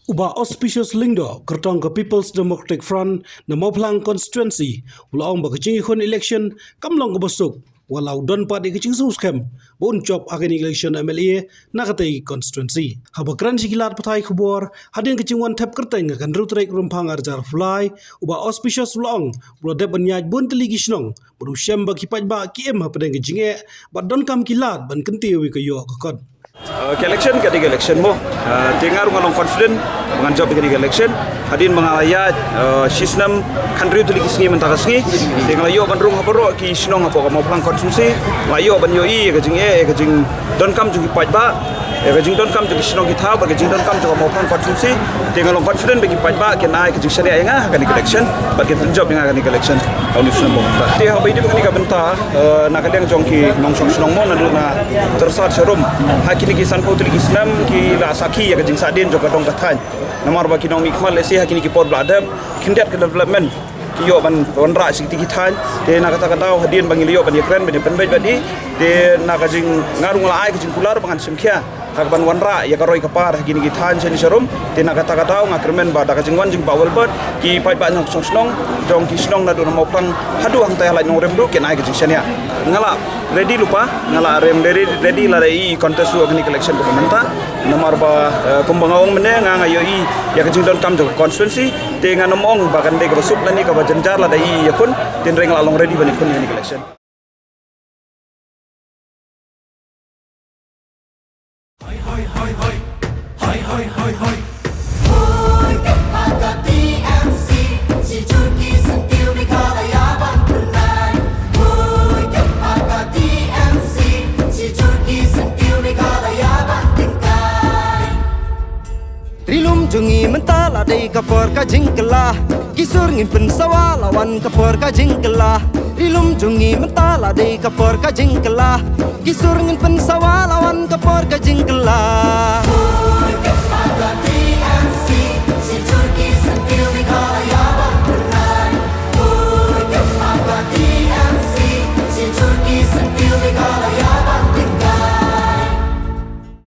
Uba auspicious lingdo kertong ke People's Democratic Front na Moplang constituency ulang ba kecing ikon election kamlong ke besuk walau don pat kecing suskem bon job agen election MLA na katai constituency haba kran sikilat patai kubor hadin kecing one tap kerteng akan rutrek rumpang arjar fly uba auspicious ulang brodep benyaj bon teligi snong beru syam ba kipat ba kiem ha pedeng kecing ba don kam kilat ban kentiwi ke yo kod election ketiga election mo dengar ngolong confident dengan job ketiga election hadin mengalaya sistem country tu lagi sengi mentaka sengi dengan layo bandrung haporo ki sinong hapo mau pelang konsumsi layo ban yoi kajing don kam jugi pajba kajing don kam jugi sinong kita kajing don kam juga mau pelang konsumsi dengan long confident bagi pajba kena kajing syariah yang akan election bagi job yang akan election tahun ini sudah bentah dia habai di begini bentah nak kadang jongki nongsong sinong mo nandu na tersat serum hakini kisan pau tuligi senam ki la saki ya kajing sadin juga dong kathan namar baki nong ikmal lesi hakini ki pod bladam kindat ke development kiyo ban onra sikiti kithan de na kata kata hadin bangi liyo ban yakran ban penbej badi de na kajing ngarung la ai kajing kular bangan semkhia hak ban wanra ya karoi kapar hakini kithan seni serum de na kata kata ngakrmen ba da kajing wan jing bawel bot ki pai ba nong snong jong ki snong na do na mopang hadu hang tay lai nong remdu ken ai kajing senia ngala ready lupa ngala rem ready la dai contest organic election pemerintah nomor ba kumbangawang mene nga ngayoi ya kajing don kam jong constituency de nga nomong bakan de ka basuk lani ka bajanjar la dai yakun tin reng la long ready bani kun ni election Jungi mentala dei kapor ka jingkela kisur ngin pensawa lawan kapor ka jingkela rilum jungi mentala dei kapor ka jingkela kisur ngin pensawa lawan kapor ka jingkela